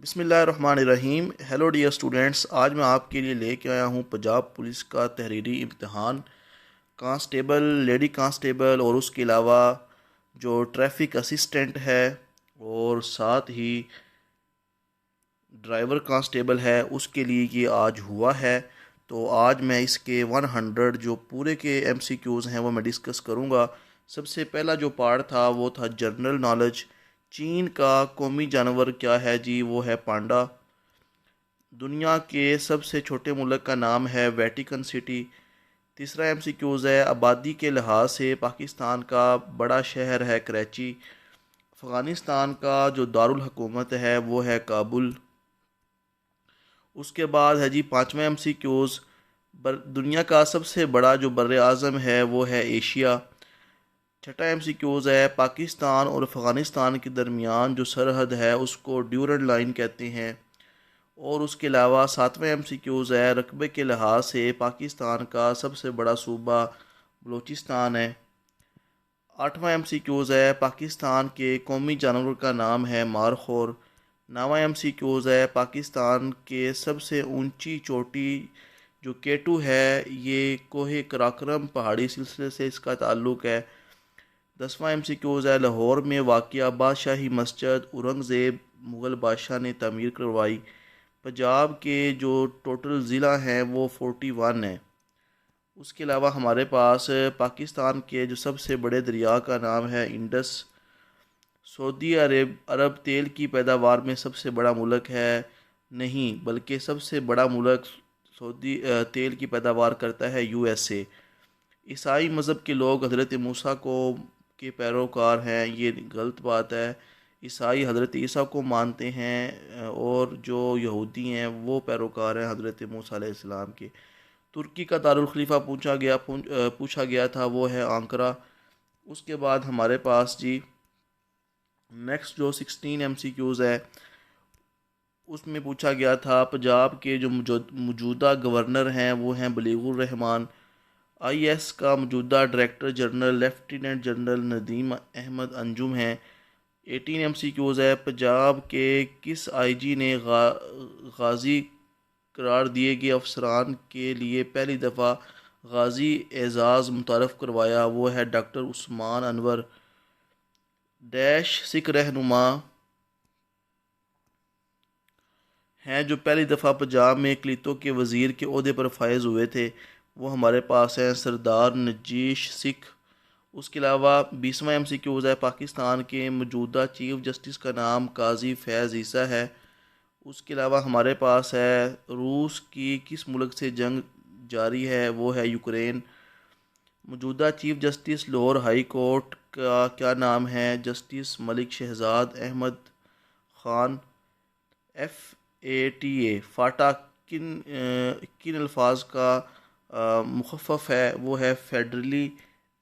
बिस्मिल्लाहिर्रहमानिर्रहीम। Hello dear students, आज मैं आपके लिए लेके आया हूँ पंजाब पुलिस का तहरीरी इम्तिहान, कांस्टेबल, लेडी कांस्टेबल और उसके अलावा जो ट्रैफिक असिस्टेंट है और साथ ही ड्राइवर कांस्टेबल है उसके लिए ये आज हुआ है। तो आज मैं इसके 100 जो पूरे के एमसीक्यूज़ हैं वो मैं डिस्कस करूँगा। सबसे पहला जो पार्ट था वो था जनरल नॉलेज। चीन का कौमी जानवर क्या है जी? वो है पांडा। दुनिया के सबसे छोटे मुल्क का नाम है वेटिकन सिटी। तीसरा एमसीक्यूज़ है, आबादी के लिहाज से पाकिस्तान का बड़ा शहर है कराची। अफ़गानिस्तान का जो दारुल हुकूमत है वो है काबुल। उसके बाद है जी पाँचवा एमसीक्यूज़, दुनिया का सबसे बड़ा जो बर आज़म है वो है एशिया। छठा एमसीक्यूज़ है, पाकिस्तान और अफ़गानिस्तान के दरमियान जो सरहद है उसको ड्यूरन लाइन कहते हैं। और उसके अलावा सातवें एमसीक्यूज़ है, रकबे के लिहाज से पाकिस्तान का सबसे बड़ा सूबा बलूचिस्तान है। आठवां एमसीक्यूज़ है, पाकिस्तान के कौमी जानवर का नाम है मारखोर। नौवां एमसीक्यूज़ है, पाकिस्तान के सबसे ऊंची चोटी जो केटू है ये कोहे कराक्रम पहाड़ी सिलसिले से इसका ताल्लुक़ है। 10वां एमसीक्यूज़ है, लाहौर में वाक़या बादशाही मस्जिद औरंगज़ेब मुग़ल बादशाह ने तमीर करवाई। पंजाब के जो टोटल ज़िला हैं वो 41 हैं। उसके अलावा हमारे पास पाकिस्तान के जो सबसे बड़े दरिया का नाम है इंडस। सऊदी अरब तेल की पैदावार में सबसे बड़ा मुल्क है, नहीं बल्कि सबसे बड़ा मुल्क सऊदी तेल की पैदावार करता है यूएसए। ईसाई मज़हब के लोग हज़रत मूसा को के पैरोकार हैं, ये गलत बात है। ईसाई हज़रत ईसा को मानते हैं और जो यहूदी हैं वो पैरोकार हैं हज़रत मूसा अलैहिस्सलाम के। तुर्की का दारुल खलीफा पूछा गया था, वो है आंकरा। उसके बाद हमारे पास जी नेक्स्ट जो 16 एमसीक्यूज़ है उसमें पूछा गया था पंजाब के जो मौजूदा गवर्नर हैं वो हैं बलीगुर रहमान। आईएएस का मौजूदा director general lieutenant general Nadeem Ahmed Anjum हैं। 18 एमसीक्यूज़ है, पंजाब के किस आईजी ने गाजी करार दिए गए अफसरान के लिए पहली दफ़ा गाजी एजाज़ मुतारफ़ करवाया? वो है डॉक्टर उस्मान अनवर। डैश सिख रहनुमा हैं जो पहली दफ़ा पंजाब में अक़लीतों के वज़ीर के ओहदे पर फायज़ हुए थे? वो हमारे पास हैं सरदार नजीश सिख। उसके अलावा 20वां एमसीक्यूज़ है, पाकिस्तान के मौजूदा चीफ जस्टिस का नाम काजी फैज़ ईसा है। उसके अलावा हमारे पास है रूस की किस मुल्क से जंग जारी है? वो है यूक्रेन। मौजूदा chief justice Lahore high court का क्या नाम है? जस्टिस मलिक शहजाद अहमद ख़ान। FATA फाटा किन अल्फाज का मुखफ़्फ़ है? वो है फेडरली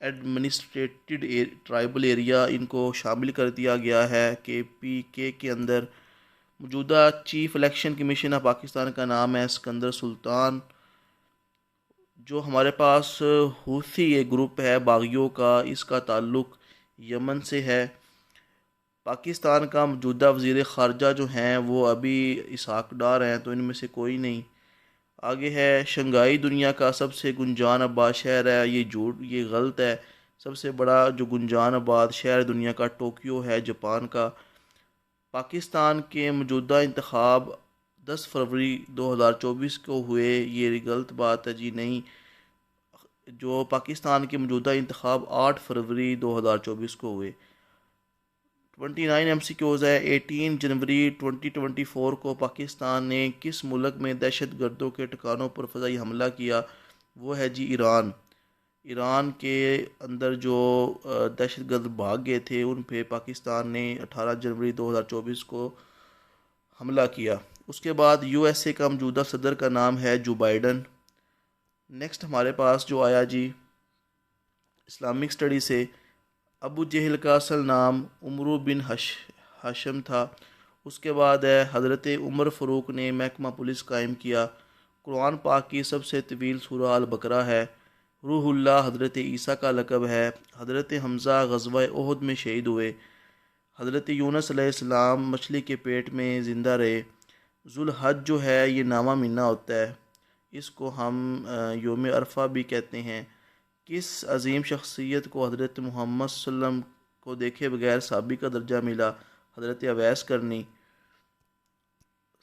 एडमिनिस्ट्रेटेड ट्राइबल एरिया। इनको शामिल कर दिया गया है KPK के अंदर। मौजूदा chief election commission of Pakistan का नाम है सिकंदर सुल्तान। जो हमारे पास हूथी ये ग्रुप है बागियों का, इसका ताल्लुक़ यमन से है। पाकिस्तान का मौजूदा वज़ीर ख़ारजा जो हैं वो अभी इसहाक डार हैं, तो इनमें से कोई नहीं। आगे है शंघाई दुनिया का सबसे गुंजान आबाद शहर है, ये झूठ, ये गलत है। सबसे बड़ा जो गुंजान आबाद शहर दुनिया का टोक्यो है, जापान का। पाकिस्तान के मौजूदा इंतखाब 10 फरवरी 2024 को हुए, ये गलत बात है जी, नहीं। जो पाकिस्तान के मौजूदा इंतखाब 8 फरवरी 2024 को हुए। 29 एमसीक्यूज़ है, 18 जनवरी 2024 को पाकिस्तान ने किस मुल्क में दहशत गर्दों के ठिकानों पर फ़ज़ाई हमला किया? वो है जी ईरान। ईरान के अंदर जो दहशत गर्द भाग गए थे उन पे पाकिस्तान ने 18 जनवरी 2024 को हमला किया। उसके बाद यूएसए का मौजूदा सदर का नाम है जो बाइडन। नेक्स्ट हमारे पास जो आया जी इस्लामिक स्टडी से, अबू जहल का असल नाम उमरू बिन हशम था। उसके बाद है हज़रत उमर फ़ारूक ने महकमा पुलिस कायम किया। कुरान पाक की सबसे तवील सूरह अल बकरा है। रूहुल्लाह हज़रत ईसा का लक़ब है। हज़रत हमज़ा ग़ज़वा ओहद में शहीद हुए। हज़रत यूनुस अलैहिस्सलाम मछली के पेट में ज़िंदा रहे। ज़ुल्हज जो है ये नामा महीना होता है, इसको हम योम अरफा भी कहते हैं। किस अजीम शख्सियत को हज़रत मोहम्मद सल्लम को देखे बगैर साहबी का दर्जा मिला? हज़रत अवैस करनी।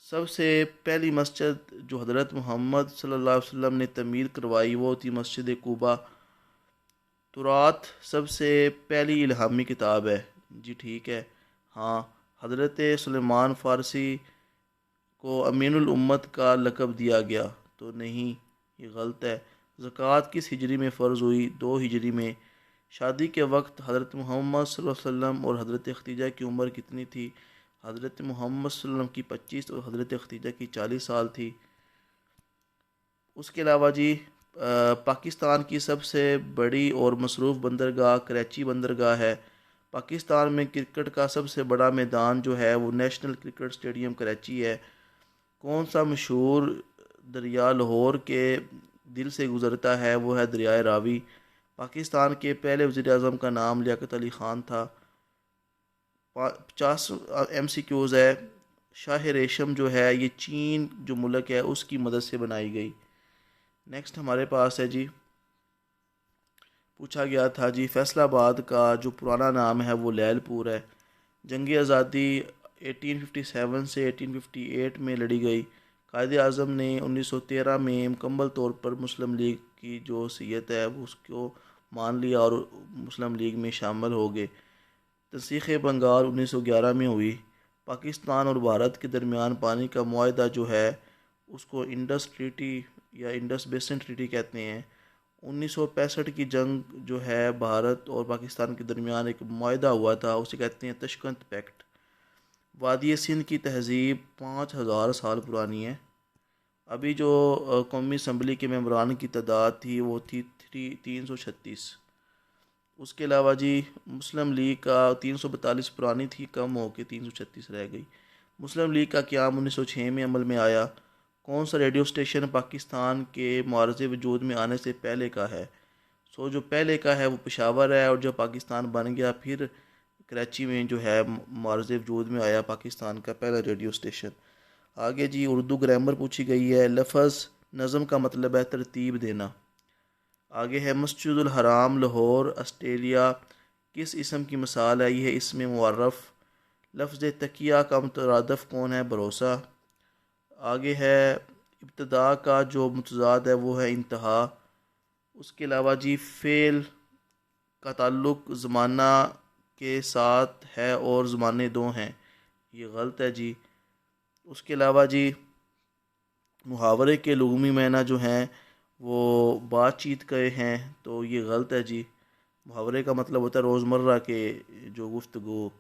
सबसे पहली मस्जिद जो हज़रत मोहम्मद सल्लल्लाहु अलैहि वसल्लम ने तमीर करवाई वो थी मस्जिद कुबा। तुरात सबसे पहली इल्हामी किताब है। जी ठीक है। हाँ। हज़रत सुलेमान फ़ारसी को अमीनुल उम्मत का लक़ब दिया गया, तो नहीं, ये गलत है। ज़कात किस हिजरी में फ़र्ज़ हुई? 2 हिजरी में। शादी के वक्त हज़रत मोहम्मद सल्लल्लाहु अलैहि वसल्लम और हज़रत खदीजा की उम्र कितनी थी? हज़रत मोहम्मद सल्लल्लाहु अलैहि वसल्लम की 25 और हज़रत खदीजा की 40 साल थी। उसके अलावा जी पाकिस्तान की सबसे बड़ी और मसरूफ़ बंदरगाह कराची बंदरगाह है। पाकिस्तान में क्रिकेट का सबसे बड़ा मैदान जो है वो नेशनल क्रिकेट स्टेडियम कराची है। कौन सा मशहूर दरिया लाहौर के दिल से गुज़रता है? वो है दरियाए रावी। पाकिस्तान के पहले वज़ीर आज़म का नाम लियाकत अली ख़ान था। 50 MCQs है। शाह रेशम जो है ये चीन जो मुल्क है उसकी मदद से बनाई गई। नेक्स्ट हमारे पास है जी, पूछा गया था जी फैसलाबाद का जो पुराना नाम है वो लैलपुर है। जंग आज़ादी 1857 से 1858 में लड़ी गई। कायद आज़म ने 1913 में मुकम्मल तौर पर मुस्लिम लीग की जो सीयत है उसको मान लिया और मुस्लिम लीग में शामिल हो गए। तसीख़ बंगाल 1911 में हुई। पाकिस्तान और भारत के दरमियान पानी का मुआहदा जो है उसको इंडस ट्रीटी या इंडस बेसिन ट्रीटी कहते हैं। 1965 की जंग जो है भारत और पाकिस्तान के दरमियान एक मुआहदा हुआ था, उसे कहते हैं तशकंत पैक्ट। वादी सिंध की तहज़ीब 5000 साल पुरानी है। अभी जो कौमी असम्बली के मेंबरान की तादाद थी वो थी 336। उसके अलावा जी मुस्लिम लीग का 342 पुरानी थी, कम हो के 336 रह गई। मुस्लिम लीग का क़याम 1906 में अमल में आया। कौन सा रेडियो स्टेशन पाकिस्तान के मुआरज़े वजूद में आने से पहले का है? जो पहले का है वो पेशावर है, और जब पाकिस्तान बन गया फिर कराची में जो है मुआरज़े वजूद में आया पाकिस्तान का पहला रेडियो स्टेशन। आगे जी उर्दू ग्रामर पूछी गई है। लफ्ज़ नज़म का मतलब है तरतीब देना। आगे है मस्जिदुल हराम लाहौर ऑस्ट्रेलिया किस इसम की मिसाल है? यह इसमें मुअर्रफ। लफ्ज़ तकिया का मुतरादफ़ कौन है? भरोसा। आगे है इब्तदा का जो मुतज़ाद है वो है इंतहा। उसके अलावा जी फ़ेल का ताल्लुक़ ज़माना के साथ है और ज़माने दो हैं, ये गलत है जी। उसके अलावा जी मुहावरे के लुग़वी माना जो हैं वो बातचीत के हैं, तो ये गलत है जी। मुहावरे का मतलब होता है रोज़मर्रा के जो गुफ्तगू।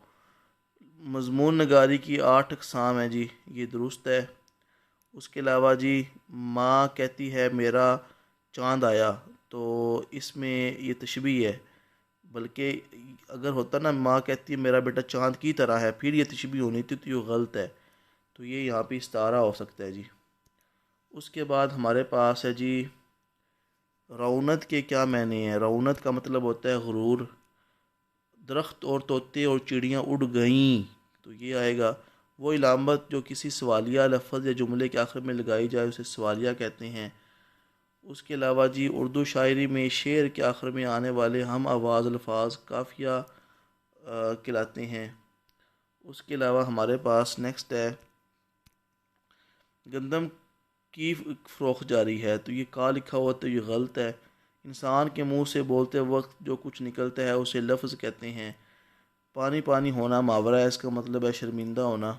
मज़मून नगारी की 8 अक़साम है जी, ये दुरुस्त है। उसके अलावा जी माँ कहती है मेरा चाँद आया, तो इसमें ये तशबीह है। बल्कि अगर होता ना माँ कहती है मेरा बेटा चाँद की तरह है, फिर ये तशबीह होनी थी, तो ये गलत है। तो ये यहाँ पे इस्तारा हो सकता है जी। उसके बाद हमारे पास है जी रौनत के क्या मायने हैं? रौनत का मतलब होता है गुरूर। दरख्त और तोते और चिड़ियाँ उड़ गईं, तो ये आएगा। वो इलामत जो किसी सवालिया लफ्ज़ या जुमले के आखिर में लगाई जाए उसे सवालिया कहते हैं। उसके अलावा जी उर्दू शायरी में शेर के आखिर में आने वाले हम आवाज़ अल्फाज काफ़िया कहलाते हैं। उसके अलावा हमारे पास नेक्स्ट है गंदम की फ़रोख्त जारी है, तो ये का लिखा हुआ तो ये गलत है। इंसान के मुंह से बोलते वक्त जो कुछ निकलता है उसे लफ्ज़ कहते हैं। पानी पानी होना मुहावरा है, इसका मतलब है शर्मिंदा होना।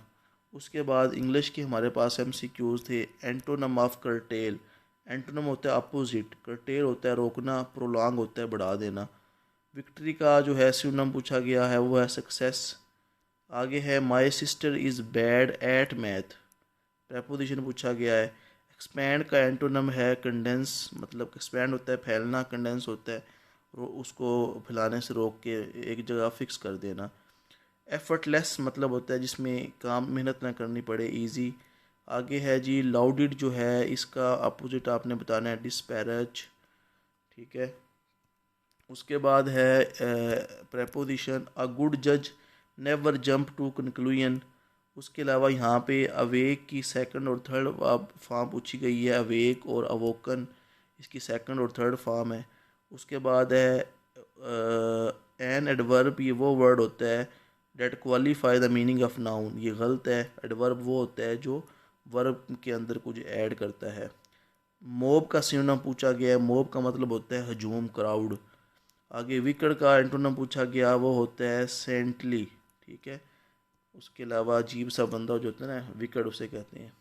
उसके बाद इंग्लिश के हमारे पास MCQs थे। Antonym of cartel. एंटोनम होता है अपोजिट, कर्टेल होता है रोकना, प्रोलॉन्ग होता है बढ़ा देना। विक्ट्री का जो है सिनोनिम पूछा गया है वो है सक्सेस। आगे है my sister is bad at math, preposition पूछा गया है। एक्सपैंड का एंटोनम है कंडेंस, मतलब एक्सपैंड होता है फैलना, कंडेंस होता है उसको फैलाने से रोक के एक जगह फिक्स कर देना। एफर्टलेस मतलब होता है जिसमें काम मेहनत ना करनी पड़े, इजी। आगे है जी लाउडेड जो है इसका अपोजिट आपने बताना है डिस्पैरेज, ठीक है। उसके बाद है प्रेपोजिशन अ गुड जज नेवर जंप टू कंक्लूजन। उसके अलावा यहाँ पे अवेक की सेकंड और थर्ड फॉर्म पूछी गई है, अवेक और अवोकन इसकी सेकंड और थर्ड फॉर्म है। उसके बाद है एन एडवर्ब, ये वो वर्ड होता है that qualify the meaning of noun, ये गलत है। एडवर्ब वो होता है जो वर्ब के अंदर कुछ ऐड करता है। मोब का सिनोनिम पूछा गया है, मोब का मतलब होता है हजूम, क्राउड। आगे विकट का एंटोनिम पूछा गया, वो होता है सेंटली, ठीक है। उसके अलावा अजीब सा बंदा जो होता है ना, विकट उसे कहते हैं।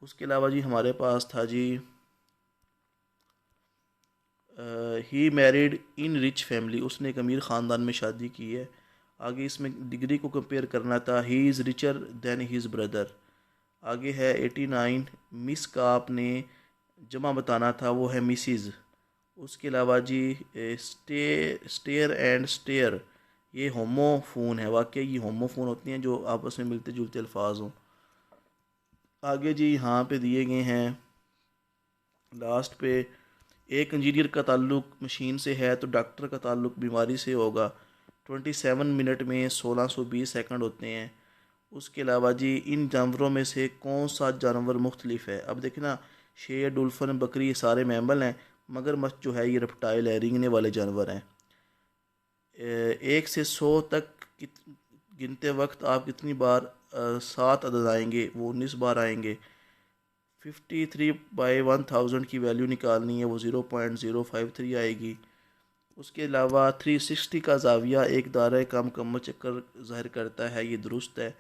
उसके अलावा जी हमारे पास था जी he married in rich family, उसने एक अमीर ख़ानदान में शादी की है। आगे इसमें डिग्री को कंपेयर करना था, he is richer than his brother. आगे है 89, मिस का आपने जमा बताना था, वो है मिसिज़। उसके अलावा जी स्टेयर एंड स्टेयर, ये होमोफोन है, वाकई ये होमोफोन होती हैं जो आपस में मिलते जुलते अल्फाज हों। आगे जी यहाँ पे दिए गए हैं लास्ट पे, एक इंजीनियर का ताल्लुक मशीन से है तो डॉक्टर का ताल्लुक बीमारी से होगा। 27 मिनट में 1620 सेकंड होते हैं। उसके अलावा जी इन जानवरों में से कौन सा जानवर मुख्तलिफ है। अब देखना, शेर, डुल्फिन, बकरी, ये सारे मैमल हैं। मगरमच्छ जो है ये रेप्टाइल है, रेंगने वाले जानवर हैं। 1 से 100 तक गिनते वक्त आप कितनी बार 7 अदद आएंगे, वो 19 बार आएंगे। 53/1000 की वैल्यू निकालनी है, वो 0.053 आएगी। उसके अलावा 360 का जाविया एक दायरे का मुकम्मल चक्कर ज़ाहिर करता है, ये दुरुस्त है।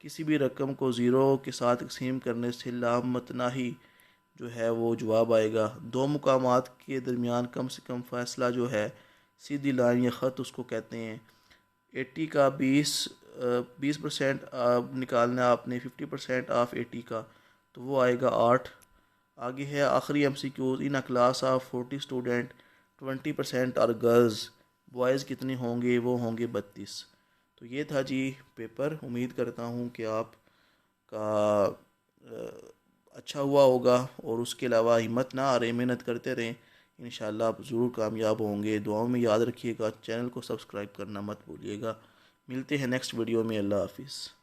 किसी भी रकम को ज़ीरो के साथ तकसीम करने से लामतनाही जो है वो जवाब आएगा। दो मुकामात के दरमियान कम से कम फ़ासला जो है सीधी लाइन या ख़त उसको कहते हैं। 80 का 20% निकालना है आपने, 50% ऑफ 80 का, तो वो आएगा 8। आगे है आखिरी MCQ, in a class of 40 student 20% are girls, boys कितने होंगे, वो होंगे 32। तो ये था जी पेपर। उम्मीद करता हूँ कि आपका अच्छा हुआ होगा, और उसके अलावा हिम्मत ना हारें, मेहनत करते रहें, इंशाल्लाह आप ज़रूर कामयाब होंगे। दुआओं में याद रखिएगा, चैनल को सब्सक्राइब करना मत भूलिएगा। मिलते हैं नेक्स्ट वीडियो में। अल्लाह हाफिज़।